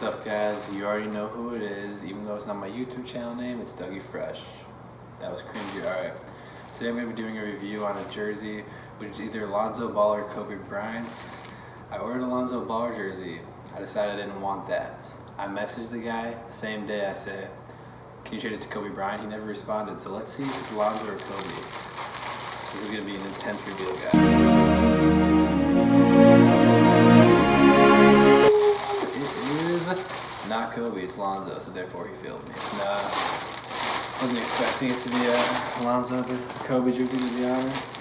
What's up, guys? You already know who it is. Even though it's not my YouTube channel name, it's Dougie Fresh. That was cringy. Alright. Today I'm going to be doing a review on a jersey, which is either Lonzo Ball or Kobe Bryant. I ordered a Lonzo Ball jersey. I decided I didn't want that. I messaged the guy, same day I said, can you trade it to Kobe Bryant? He never responded, so let's see if it's Lonzo or Kobe. This is going to be an intense reveal, guys. Not Kobe, it's Lonzo, so therefore he failed me. Nah, wasn't expecting it to be a Lonzo Kobe jersey, to be honest.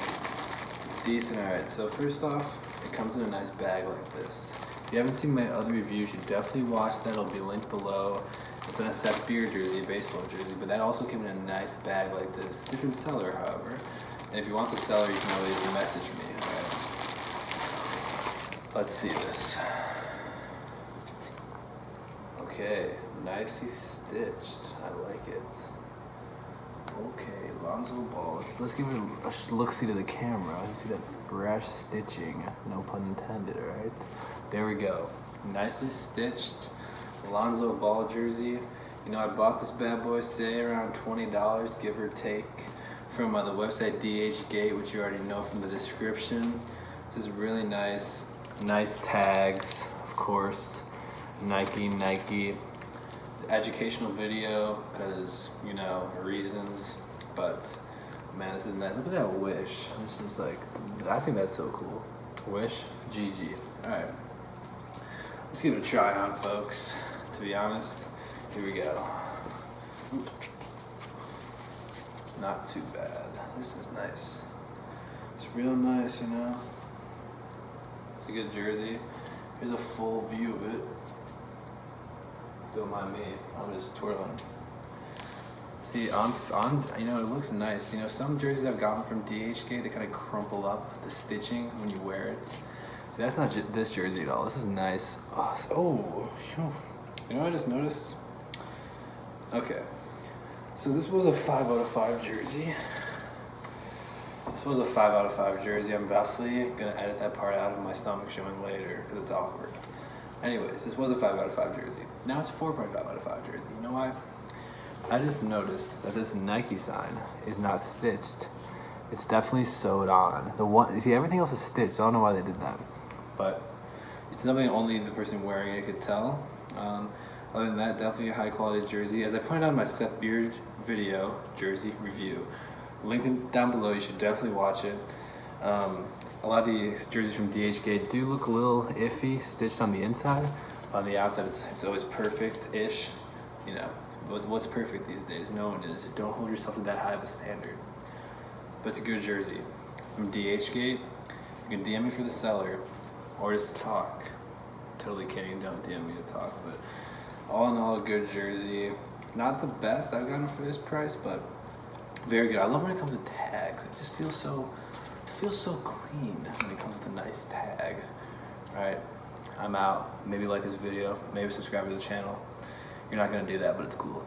It's decent. Alright, so first off, it comes in a nice bag like this. If you haven't seen my other review, you should definitely watch that. It'll be linked below. It's in a Seth Beard jersey, a baseball jersey, but that also came in a nice bag like this. Different seller, however. And if you want the seller, you can always message me. Alright. Let's see this. Okay, nicely stitched. I like it. Okay, Lonzo Ball. Let's give it a look-see to the camera. You see that fresh stitching, no pun intended, alright? There we go. Nicely stitched Lonzo Ball jersey. You know, I bought this bad boy, say around $20, give or take, from the website DHgate, which you already know from the description. This is really nice. Nice tags, of course. Nike, educational video, because, you know, reasons, but man, this is nice. Look at that Wish. This is like, I think that's so cool. Wish, GG. Alright, let's give it a try on, folks. To be honest, here we go. Not too bad. This is nice. It's real nice, you know. It's a good jersey. Here's a full view of it. Don't mind me, I'm just twirling. See, on you know, it looks nice. You know, some jerseys I've gotten from DHgate, they kind of crumple up the stitching when you wear it. See, that's not this jersey at all. This is nice. Oh, you know what I just noticed? Okay, so this was a 5 out of 5 jersey. This was a 5 out of 5 jersey. I'm definitely gonna edit that part out of my stomach showing later because it's awkward. Anyways, this was a 5 out of 5 jersey. Now it's a 4.5 out of 5 jersey. You know why? I just noticed that this Nike sign is not stitched. It's definitely sewed on. You see, everything else is stitched, so I don't know why they did that. But it's something only the person wearing it could tell. Other than that, definitely a high quality jersey. As I pointed out in my Seth Beard video, jersey review, linked down below, you should definitely watch it. A lot of the jerseys from DHgate do look a little iffy, stitched on the inside. On the outside, it's always perfect-ish. You know, what's perfect these days? No one is. Don't hold yourself to that high of a standard. But it's a good jersey. From DHgate, you can DM me for the seller, or just talk. Totally kidding, don't DM me to talk. But all in all, a good jersey. Not the best I've gotten for this price, but very good. I love when it comes with tags. It just feels so clean when it comes with a nice tag. Alright, I'm out. Maybe like this video, maybe subscribe to the channel. You're not gonna do that, but it's cool.